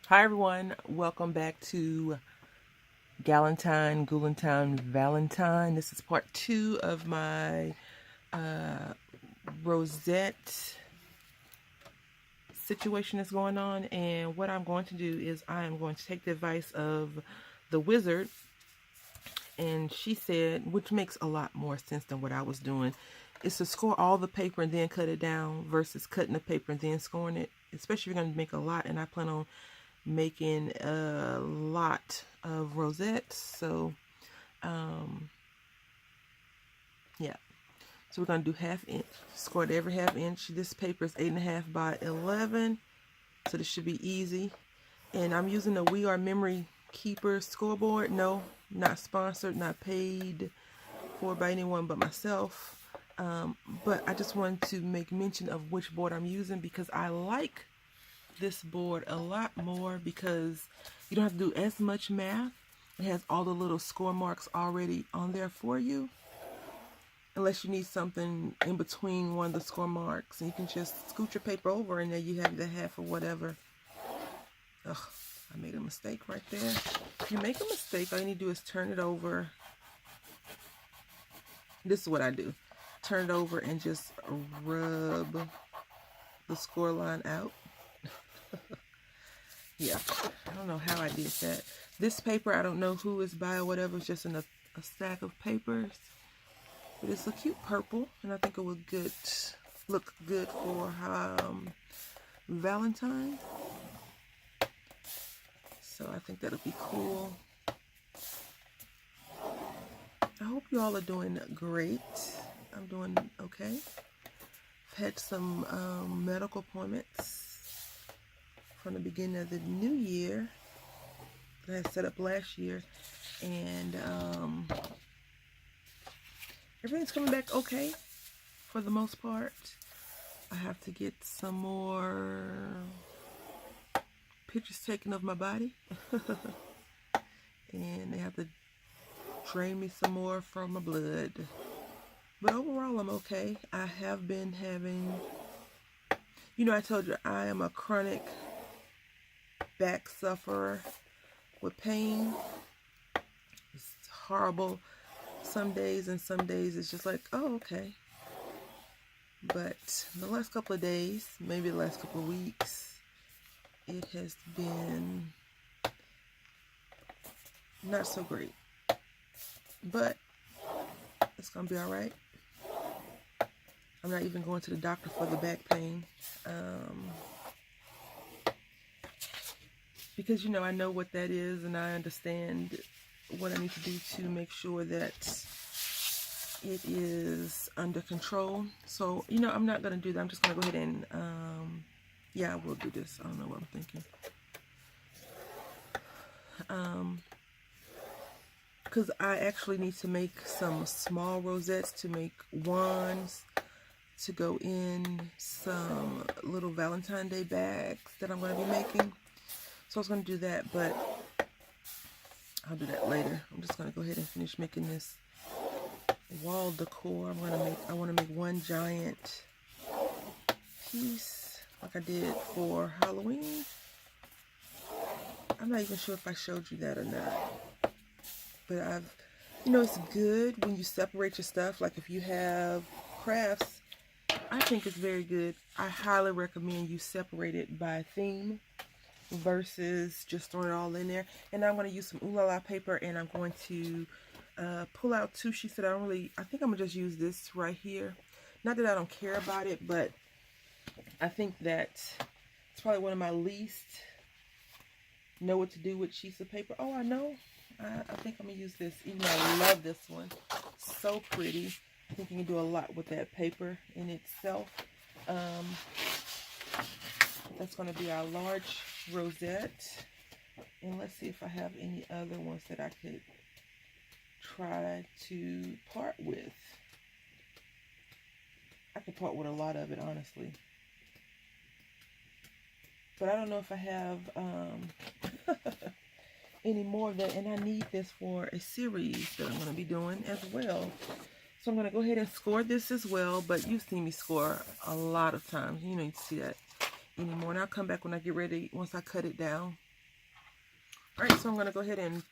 Hi everyone, welcome back to Galentine, Ghoulentine, Valentine. This is part 2 of my rosette situation that's going on. And what I'm going to do is I am going to take the advice of the wizard. And she said, which makes a lot more sense than what I was doing, is to score all the paper and then cut it down versus cutting the paper and then scoring it. Especially if you're going to make a lot, and I plan on making a lot of rosettes. So yeah, so we're gonna do ½ inch, scored every ½ inch. This paper is 8.5 by 11, so this should be easy. And I'm using the We Are Memory Keeper scoreboard. No, not sponsored, not paid for by anyone but myself. But I just wanted to make mention of which board I'm using because I like this board a lot more because you don't have to do as much math. It has all the little score marks already on there for you, unless you need something in between one of the score marks, and you can just scoot your paper over and there you have the half or whatever. Ugh, I made a mistake right there. If you make a mistake, all you need to do is turn it over. This is what I do. Turn it over and just rub the score line out. Yeah, I don't know how I did that. This paper, I don't know who it's by or whatever. It's just in a stack of papers. But it's a cute purple, and I think it would look good for Valentine. So I think that'll be cool. I hope you all are doing great. I'm doing okay. I've had some medical appointments from the beginning of the new year that I had set up last year, and everything's coming back okay for the most part. I have to get some more pictures taken of my body and they have to drain me some more from my blood, but overall I'm okay. I have been having, I told you I am a chronic back sufferer with pain. It's horrible some days, and some days it's just like, oh, okay. But the last couple of days, maybe the last couple of weeks, it has been not so great, but it's gonna be all right. I'm not even going to the doctor for the back pain. Because, I know what that is, and I understand what I need to do to make sure that it is under control. So, I'm not going to do that. I'm just going to go ahead and, yeah, I will do this. I don't know what I'm thinking. Because I actually need to make some small rosettes to make wands, to go in some little Valentine Day bags that I'm going to be making. So I was going to do that, but I'll do that later. I'm just going to go ahead and finish making this wall decor. I want to make one giant piece like I did for Halloween. I'm not even sure if I showed you that or not. But it's good when you separate your stuff. Like if you have crafts, I think it's very good. I highly recommend you separate it by theme versus just throwing it all in there. And I'm going to use some Ooh La La paper, and I'm going to pull out 2 sheets that I think I'm going to just use this right here. Not that I don't care about it, but I think that it's probably one of my least know what to do with sheets of paper. Oh, I know. I think I'm going to use this, even though I love this one. So pretty. I think you can do a lot with that paper in itself. That's going to be our large rosette. And let's see if I have any other ones that I could try to part with. I could part with a lot of it, honestly. But I don't know if I have any more of that. And I need this for a series that I'm going to be doing as well. So I'm going to go ahead and score this as well. But you've seen me score a lot of times. You don't need to see that anymore. And I'll come back when I get ready, once I cut it down. Alright, so I'm going to go ahead and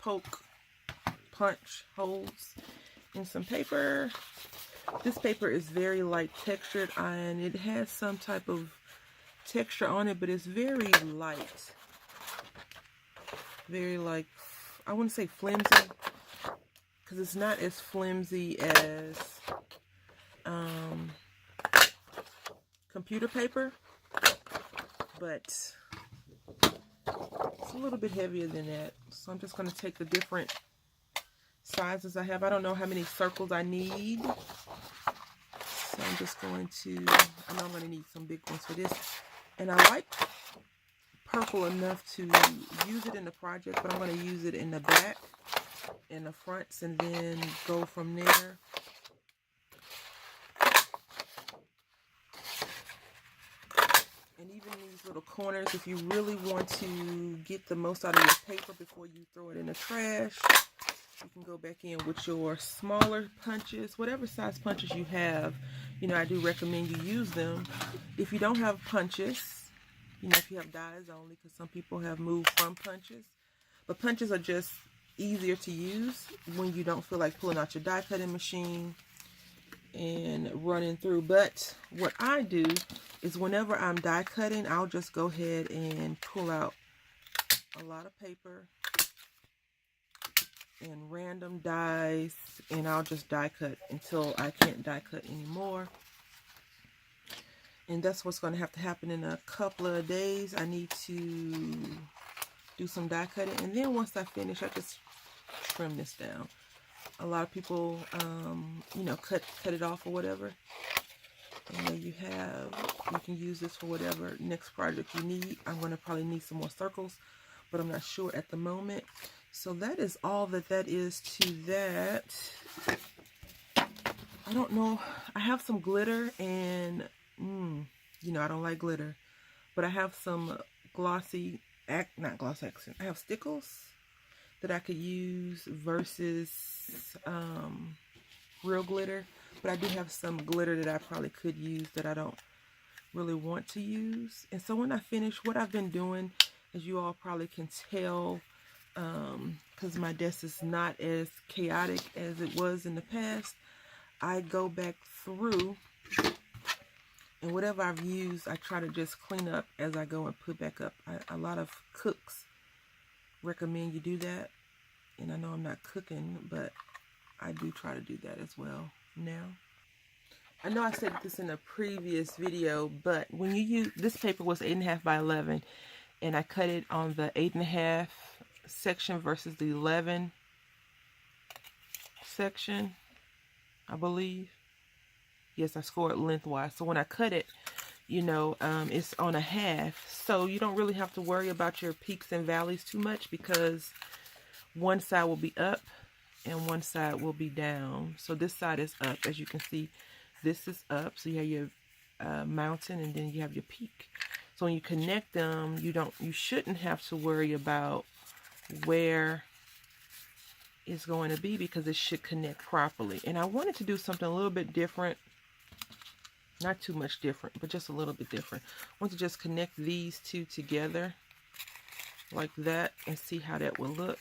punch holes in some paper. This paper is very light textured and it has some type of texture on it, but it's very light. Very like, I wouldn't say flimsy, because it's not as flimsy as computer paper, but it's a little bit heavier than that. So I'm just going to take the different sizes I have. I don't know how many circles I need, so I'm just going to, I know I'm going to need some big ones for this. And I like purple enough to use it in the project, but I'm going to use it in the back and the fronts and then go from there. And even these little corners, if you really want to get the most out of your paper before you throw it in the trash, you can go back in with your smaller punches, whatever size punches you have. You know, I do recommend you use them. If you don't have punches, you know, if you have dies only, because some people have moved from punches. But punches are just easier to use when you don't feel like pulling out your die cutting machine and running through. But what I do is whenever I'm die cutting, I'll just go ahead and pull out a lot of paper and random dies, and I'll just die cut until I can't die cut anymore. And that's what's going to have to happen in a couple of days. I need to do some die cutting, and then once I finish, I just trim this down. A lot of people, you know, cut it off or whatever. And there you can use this for whatever next project you need. I'm going to probably need some more circles, but I'm not sure at the moment. So that is all that is to that. I don't know. I have some glitter and, you know, I don't like glitter. But I have some glossy, not glossy accent. I have stickles that I could use versus real glitter. But I do have some glitter that I probably could use that I don't really want to use. And so when I finish, what I've been doing, as you all probably can tell, because my desk is not as chaotic as it was in the past, I go back through and whatever I've used, I try to just clean up as I go and put back up. A lot of cooks recommend you do that, and I know I'm not cooking, but I do try to do that as well now. I know I said this in a previous video, but when you use this paper was 8.5 by 11, and I cut it on the 8.5 section versus the 11 section, I believe. Yes, I scored lengthwise. So when I cut it, you know, it's on a half. So you don't really have to worry about your peaks and valleys too much, because one side will be up and one side will be down. So this side is up, as you can see. This is up, so you have your mountain, and then you have your peak. So when you connect them, you shouldn't have to worry about where it's going to be, because it should connect properly. And I wanted to do something a little bit different. Not too much different, but just a little bit different. I want to just connect these two together like that and see how that will look.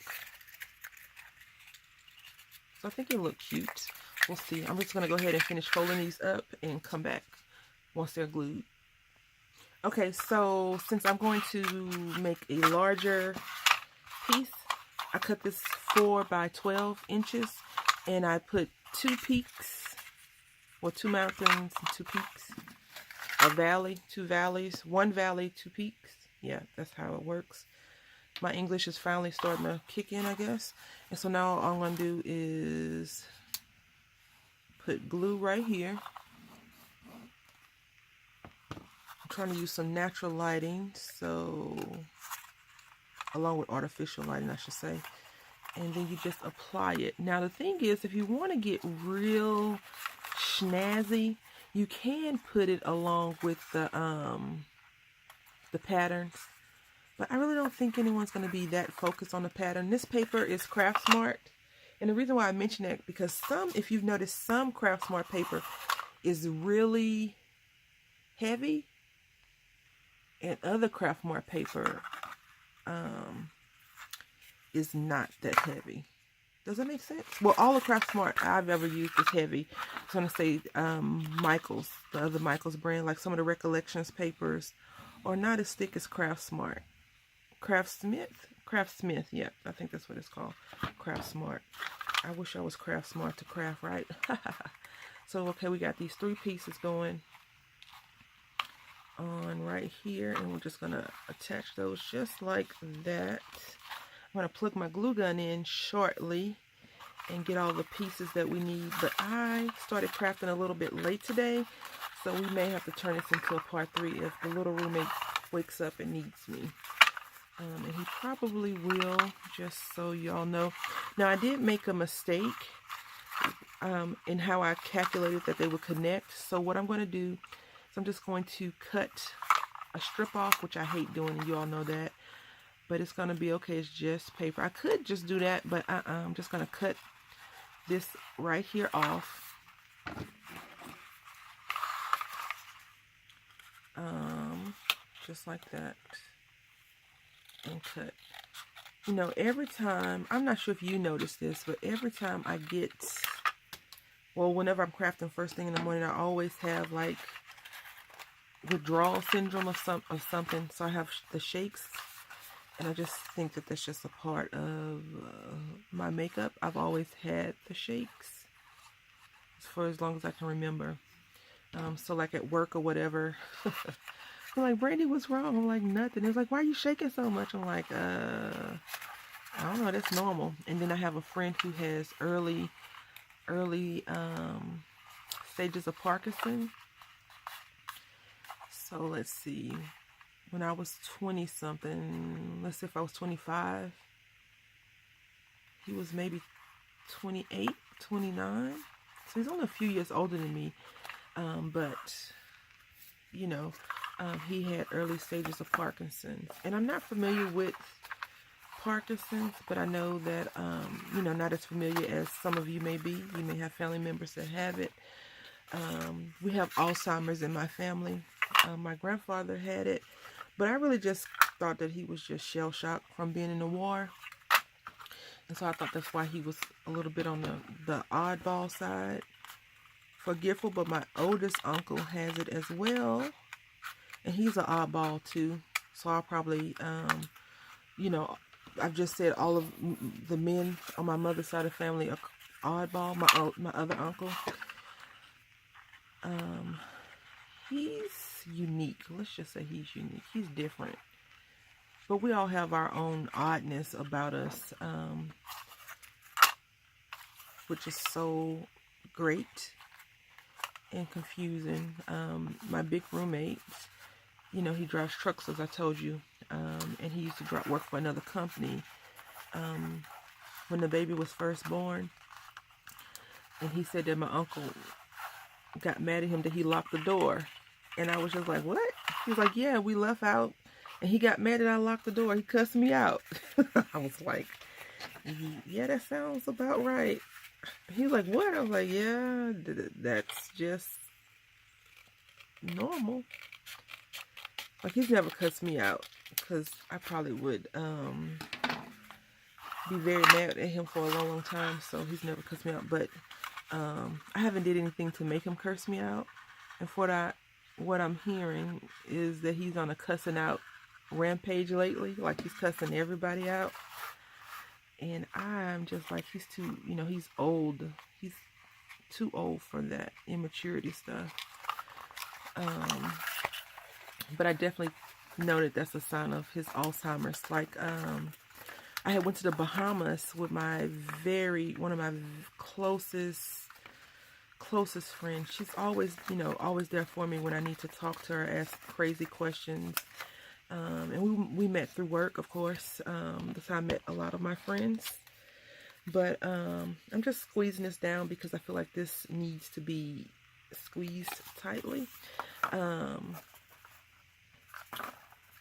So I think it'll look cute. We'll see. I'm just going to go ahead and finish folding these up and come back once they're glued. Okay, so since I'm going to make a larger piece, I cut this 4 by 12 inches, and I put 2 peaks, or 2 mountains and 2 peaks, a valley, 2 valleys, 1 valley, 2 peaks. Yeah, that's how it works. My English is finally starting to kick in, I guess. And so now all I'm going to do is put glue right here. I'm trying to use some natural lighting, so along with artificial lighting, I should say. And then you just apply it. Now the thing is, if you want to get real snazzy, you can put it along with the patterns. But I really don't think anyone's going to be that focused on the pattern. This paper is Craft Smart. And the reason why I mention that, because if you've noticed, some Craft Smart paper is really heavy, and other Craft Smart paper is not that heavy. Does that make sense? Well, all the Craft Smart I've ever used is heavy. I was going to say Michaels, the other Michaels brand, like some of the Recollections papers are not as thick as Craft Smart. Craft Smith, yeah, I think that's what it's called. Craft Smart. I wish I was Craft Smart to craft, right? So, okay, we got these 3 pieces going on right here, and we're just going to attach those just like that. I'm going to plug my glue gun in shortly and get all the pieces that we need, but I started crafting a little bit late today, so we may have to turn this into a part 3 if the little roommate wakes up and needs me. And he probably will, just so y'all know. Now, I did make a mistake in how I calculated that they would connect. So what I'm going to do is I'm just going to cut a strip off, which I hate doing, and you all know that. But it's going to be okay. It's just paper. I could just do that, but I'm just going to cut this right here off. Just like that. And cut. You know, every time, I'm not sure if you notice this, but every time I get, well, whenever I'm crafting first thing in the morning, I always have like withdrawal syndrome of something. So I have the shakes, and I just think that that's just a part of my makeup. I've always had the shakes for as long as I can remember. So like at work or whatever, they're like, Brandy, what's wrong? I'm like, nothing. It's like, why are you shaking so much? I'm like, I don't know, that's normal. And then I have a friend who has early stages of Parkinson. So let's see. When I was 20 something, let's say if I was 25, he was maybe 28, 29. So he's only a few years older than me. But, you know, he had early stages of Parkinson's. And I'm not familiar with Parkinson's, but I know that, you know, not as familiar as some of you may be. You may have family members that have it. We have Alzheimer's in my family. My grandfather had it, but I really just thought that he was just shell-shocked from being in the war. And so I thought that's why he was a little bit on the oddball side. Forgetful, but my oldest uncle has it as well. And he's an oddball too. So I'll probably, you know, I've just said all of the men on my mother's side of the family are oddball. My other uncle, he's unique. Let's just say he's unique. He's different. But we all have our own oddness about us, which is so great and confusing. My big roommate, you know, he drives trucks, as I told you, and he used to work for another company when the baby was first born. And he said that my uncle got mad at him that he locked the door. And I was just like, what? He was like, yeah, we left out, and he got mad that I locked the door. He cussed me out. I was like, yeah, that sounds about right. He was like, what? I was like, yeah, that's just normal. Like, he's never cussed me out, because I probably would be very mad at him for a long, long time. So he's never cussed me out. But I haven't did anything to make him curse me out. And for what I'm hearing is that he's on a cussing out rampage lately. Like, he's cussing everybody out. And I'm just like, he's too, you know, he's old. He's too old for that immaturity stuff. But I definitely know that that's a sign of his Alzheimer's. Like, I had went to the Bahamas with one of my closest friends. She's always, you know, always there for me when I need to talk to her, ask crazy questions. And we met through work, of course. That's how I met a lot of my friends. But I'm just squeezing this down because I feel like this needs to be squeezed tightly.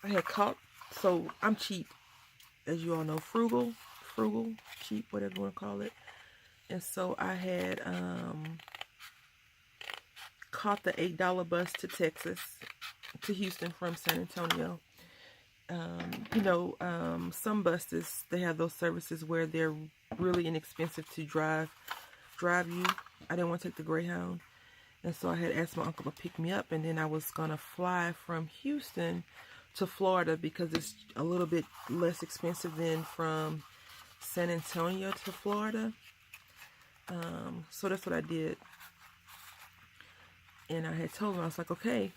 I had caught, so I'm cheap, as you all know, frugal, cheap, whatever you want to call it. And so I had caught the $8 bus to Texas, to Houston from San Antonio. You know, some buses, they have those services where they're really inexpensive to drive you. I didn't want to take the Greyhound, and so I had asked my uncle to pick me up, and then I was gonna fly from Houston to Florida because it's a little bit less expensive than from San Antonio to Florida. So that's what I did. And I had told him, I was like, okay,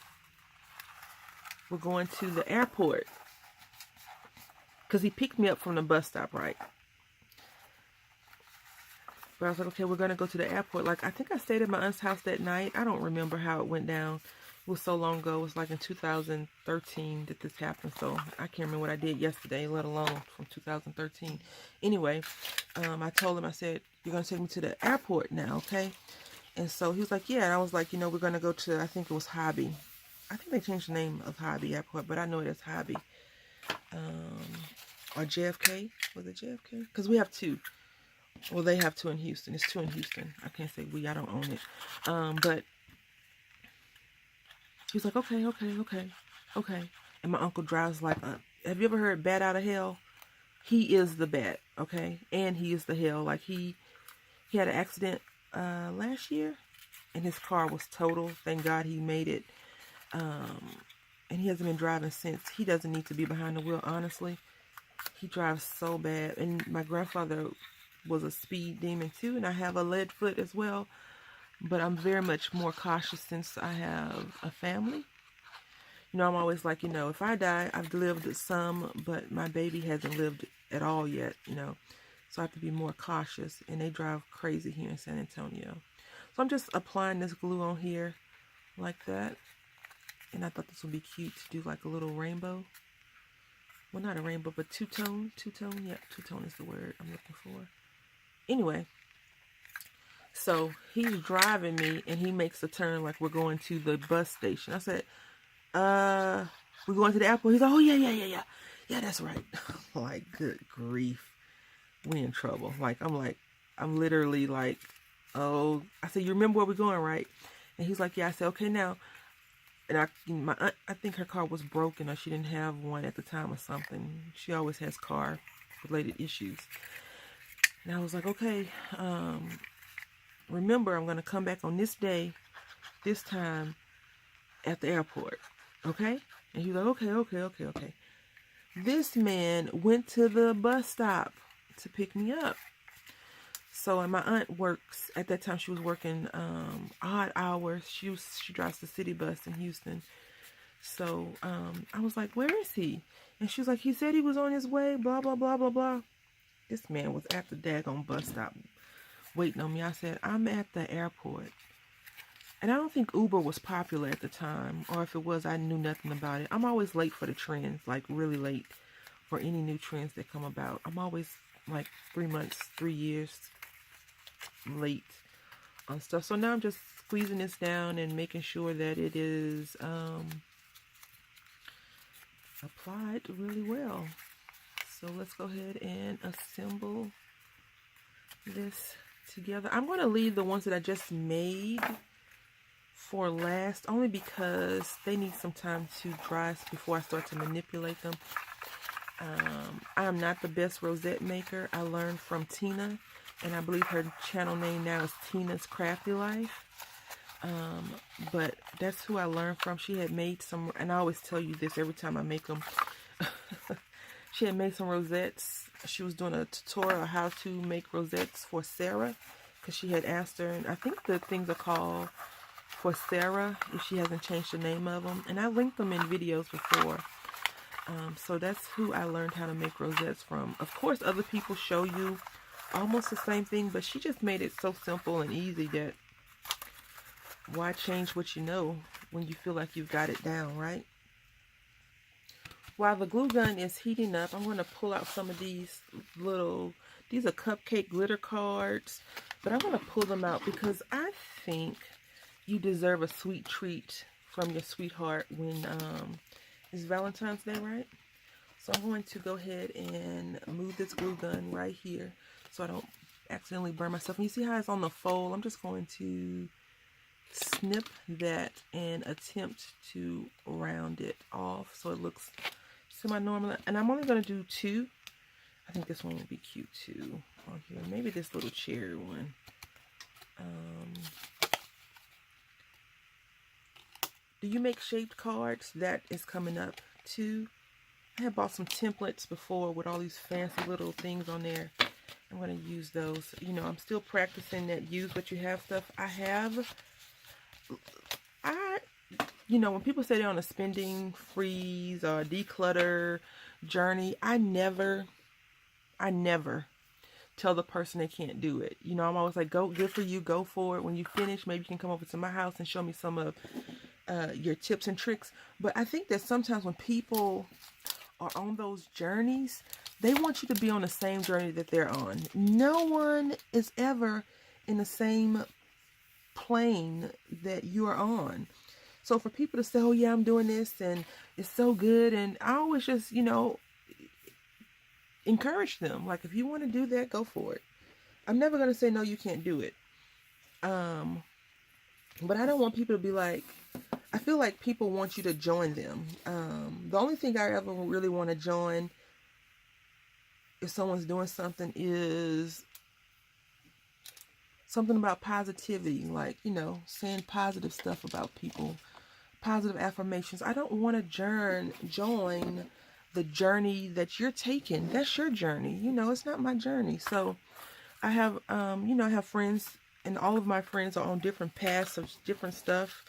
we're going to the airport. Because he picked me up from the bus stop, right? But I was like, okay, we're going to go to the airport. Like, I think I stayed at my aunt's house that night. I don't remember how it went down. It was so long ago. It was like in 2013 that this happened. So I can't remember what I did yesterday, let alone from 2013. Anyway, I told him, I said, you're going to take me to the airport now, okay? And so he was like, yeah. And I was like, you know, we're going to go to, I think it was Hobby. I think they changed the name of Hobby Airport, but I know it as Hobby. Or JFK. Was it JFK? Because we have two. Well, they have two in Houston. It's two in Houston. I can't say we. I don't own it. But he was like, okay. And my uncle drives like have you ever heard Bat Out of Hell? He is the bat, okay? And he is the hell. Like, he had an accident last year, and his car was total. Thank God he made it. And he hasn't been driving since. He doesn't need to be behind the wheel, honestly. He drives so bad. And my grandfather was a speed demon too, and I have a lead foot as well. But I'm very much more cautious since I have a family. You know, I'm always like, you know, if I die, I've lived some, but my baby hasn't lived at all yet, you know. So I have to be more cautious, and they drive crazy here in San Antonio. So I'm just applying this glue on here like that. And I thought this would be cute to do like a little rainbow. Well, not a rainbow, but two-tone. Two-tone, yeah, two-tone is the word I'm looking for. Anyway, so he's driving me, and he makes a turn like we're going to the bus station. I said, we're going to the airport. He's like, oh, yeah. Yeah, that's right. Like, good grief. We in trouble. Like, I'm literally like, oh. I said, you remember where we're going, right? And he's like, yeah. I said, okay, now. And my aunt, I think her car was broken, or she didn't have one at the time or something. She always has car-related issues. And I was like, okay, remember, I'm going to come back on this day, this time, at the airport, okay? And he was like, okay. This man went to the bus stop to pick me up. So, and my aunt works, at that time she was working odd hours. She drives the city bus in Houston. So, I was like, where is he? And she was like, he said he was on his way, blah, blah, blah, blah, blah. This man was at the daggone bus stop waiting on me. I said, I'm at the airport. And I don't think Uber was popular at the time. Or if it was, I knew nothing about it. I'm always late for the trends, like really late for any new trends that come about. I'm always like 3 months, 3 years late on stuff. So now I'm just squeezing this down and making sure that it is applied really well. So let's go ahead and assemble this together. I'm going to leave the ones that I just made for last, only because they need some time to dry before I start to manipulate them. I am not the best rosette maker. I learned from Tina, and I believe her channel name now is Tina's Crafty Life. But that's who I learned from. She had made some, and I always tell you this every time I make them. She had made some rosettes. She was doing a tutorial on how to make rosettes for Sarah, because she had asked her, and I think the things are called For Sarah, if she hasn't changed the name of them. And I linked them in videos before. So that's who I learned how to make rosettes from. Of course, other people show you almost the same thing, but she just made it so simple and easy that why change what you know when you feel like you've got it down, right? While the glue gun is heating up, I'm going to pull out some of these these are cupcake glitter cards, but I want to pull them out because I think you deserve a sweet treat from your sweetheart when it's Valentine's Day, right? So I'm going to go ahead and move this glue gun right here so I don't accidentally burn myself. And you see how it's on the fold? I'm just going to snip that and attempt to round it off so it looks just to my normal, and I'm only going to do 2. I think this one would be cute too on here. Maybe this little cherry one. Do you make shaped cards? That is coming up too. I have bought some templates before with all these fancy little things on there. I'm going to use those. You know, I'm still practicing that use what you have stuff. You know, when people say they're on a spending freeze or declutter journey, I never tell the person they can't do it. You know, I'm always like, go, good for you, go for it. When you finish, maybe you can come over to my house and show me some of your tips and tricks. But I think that sometimes when people are on those journeys, they want you to be on the same journey that they're on. No one is ever in the same plane that you are on. So for people to say, oh yeah, I'm doing this and it's so good, and I always just, you know, encourage them. Like, if you want to do that, go for it. I'm never going to say, no, you can't do it. But I don't want people to be like, I feel like people want you to join them. The only thing I ever really want to join if someone's doing something is something about positivity, like, you know, saying positive stuff about people, positive affirmations. I don't want to join the journey that you're taking. That's your journey. You know, it's not my journey. So I have, you know, I have friends, and all of my friends are on different paths of different stuff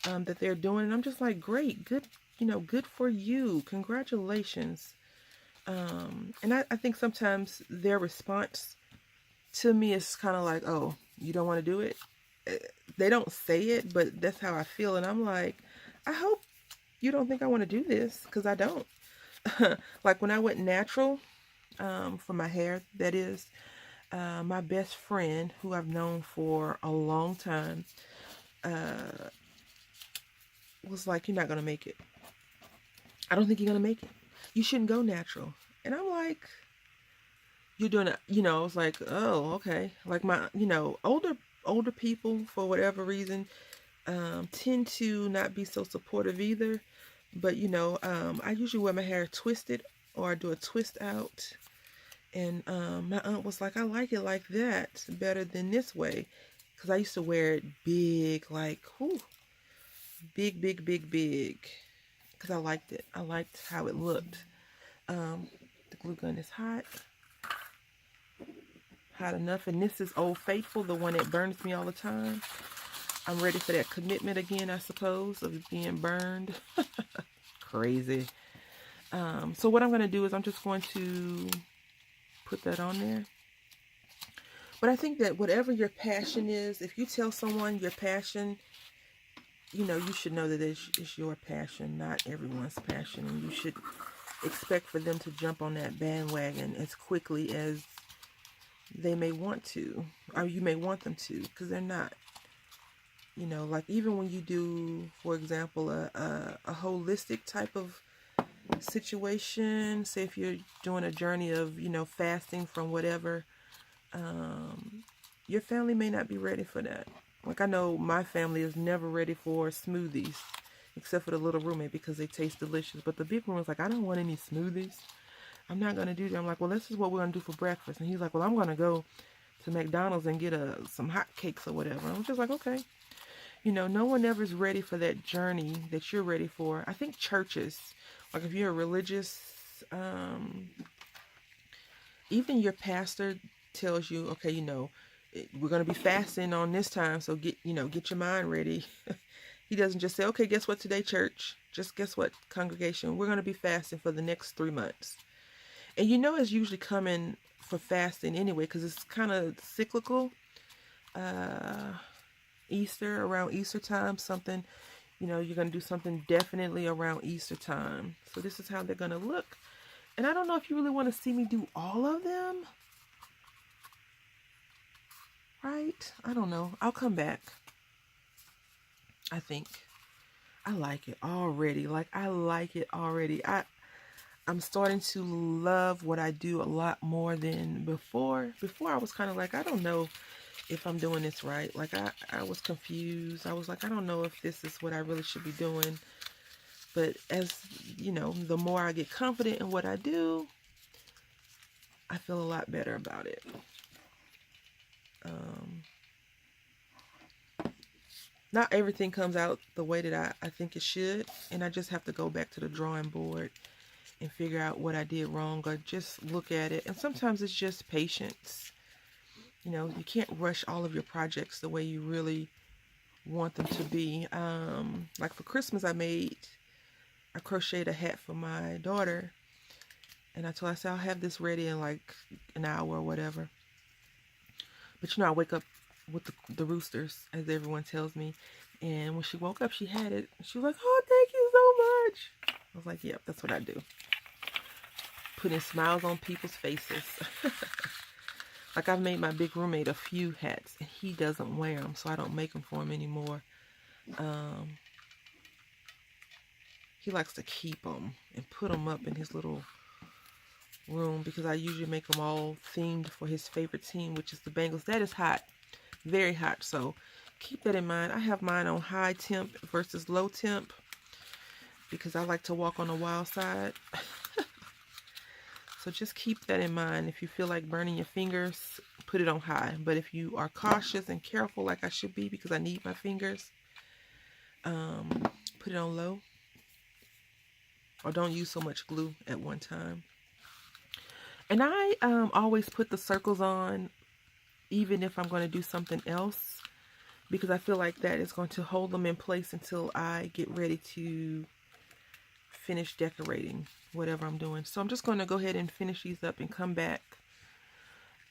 that they're doing. And I'm just like, great, good, you know, good for you. Congratulations. And I think sometimes their response to me is kind of like, oh, you don't want to do it? They don't say it, but that's how I feel. And I'm like, I hope you don't think I want to do this, because I don't. Like when I went natural for my hair, that is, my best friend, who I've known for a long time, was like, you're not going to make it. I don't think you're going to make it. You shouldn't go natural. And I'm like, you're doing it, you know. I was like, oh, okay. Like my, you know, older people, for whatever reason, tend to not be so supportive either. But, you know, I usually wear my hair twisted, or I do a twist out. And my aunt was like, I like it like that better than this way. Because I used to wear it big, like, whew, big. Because I liked it. I liked how it looked. The glue gun is hot. Hot enough. And this is Old Faithful, the one that burns me all the time. I'm ready for that commitment again, I suppose, of being burned. Crazy. So what I'm going to do is I'm just going to put that on there. But I think that whatever your passion is, if you tell someone your passion, you know, you should know that it's your passion, not everyone's passion. And you should expect for them to jump on that bandwagon as quickly as they may want to, or you may want them to, because they're not. You know, like even when you do, for example, a holistic type of situation, say if you're doing a journey of, you know, fasting from whatever, your family may not be ready for that. Like I know my family is never ready for smoothies, except for the little roommate, because they taste delicious. But the big one was like, I don't want any smoothies. I'm not going to do that. I'm like, well, this is what we're going to do for breakfast. And he's like, well, I'm going to go to McDonald's and get some hot cakes or whatever. I'm just like, okay. You know, no one ever is ready for that journey that you're ready for. I think churches, like if you're a religious, even your pastor tells you, okay, you know, we're going to be fasting on this time, so get your mind ready. He doesn't just say, okay, guess what today, church? Just guess what, congregation? We're going to be fasting for the next 3 months. And you know it's usually coming for fasting anyway, because it's kind of cyclical. Easter, around Easter time, something, you know, you're going to do something definitely around Easter time. So this is how they're going to look. And I don't know if you really want to see me do all of them. Right? I don't know. I'll come back. I think. I like it already. Like, I like it already. I'm starting to love what I do a lot more than before. Before I was kind of like, I don't know if I'm doing this right. Like I was confused. I was like, I don't know if this is what I really should be doing. But as you know, the more I get confident in what I do, I feel a lot better about it. Not everything comes out the way that I think it should, and I just have to go back to the drawing board and figure out what I did wrong, or just look at it. And sometimes it's just patience. You know, you can't rush all of your projects the way you really want them to be. Like for Christmas, I crocheted a hat for my daughter, and I told her, I said, I'll have this ready in like an hour or whatever. But you know, I wake up with the roosters, as everyone tells me. And when she woke up, she had it. She was like, oh, thank you so much. I was like, yep, that's what I do. Putting smiles on people's faces. Like, I've made my big roommate a few hats, and he doesn't wear them, so I don't make them for him anymore. He likes to keep them and put them up in his little room, because I usually make them all themed for his favorite team, which is the Bengals. That is hot, very hot, so keep that in mind. I have mine on high temp versus low temp because I like to walk on the wild side. So just keep that in mind. If you feel like burning your fingers, put it on high. But if you are cautious and careful like I should be, because I need my fingers, put it on low. Or don't use so much glue at one time. And I always put the circles on even if I'm going to do something else, because I feel like that is going to hold them in place until I get ready to finish decorating whatever I'm doing. So I'm just going to go ahead and finish these up and come back.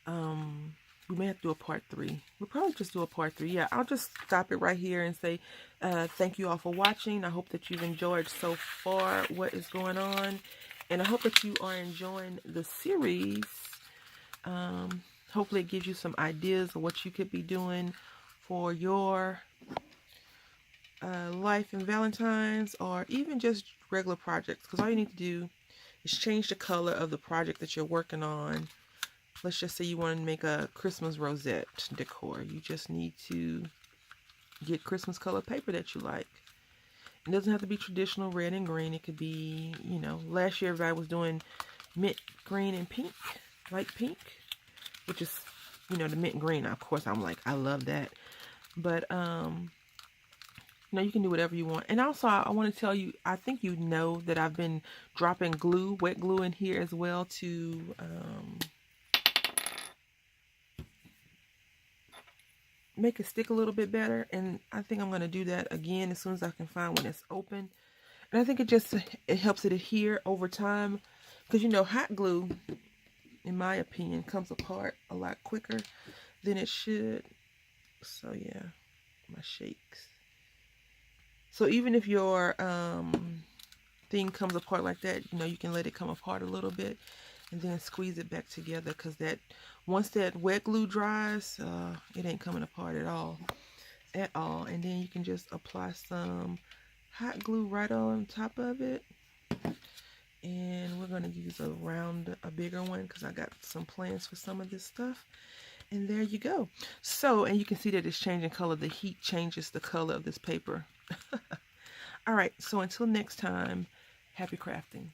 We may have to do a part 3. We'll probably just do a part 3. Yeah, I'll just stop it right here and say thank you all for watching. I hope that you've enjoyed so far what is going on. And I hope that you are enjoying the series. Hopefully it gives you some ideas of what you could be doing for your life in Valentine's, or even just regular projects. Because all you need to do is change the color of the project that you're working on. Let's just say you want to make a Christmas rosette decor. You just need to get Christmas color paper that you like. It doesn't have to be traditional red and green. It could be, you know, last year everybody was doing mint green and pink, light pink, which is, you know, the mint green. Of course, I'm like, I love that. But, you know, you can do whatever you want. And also, I want to tell you, I think you know that I've been dropping glue, wet glue in here as well to, make it stick a little bit better. And I think I'm going to do that again as soon as I can find when it's open. And I think it helps it adhere over time, because, you know, hot glue, in my opinion, comes apart a lot quicker than it should. So yeah, my shakes. So even if your thing comes apart like that, you know, you can let it come apart a little bit and then squeeze it back together, because that once that wet glue dries, it ain't coming apart at all. And then you can just apply some hot glue right on top of it. And we're going to use a bigger one, because I got some plans for some of this stuff. And there you go. So, and you can see that it's changing color. The heat changes the color of this paper. All right, so until next time, happy crafting.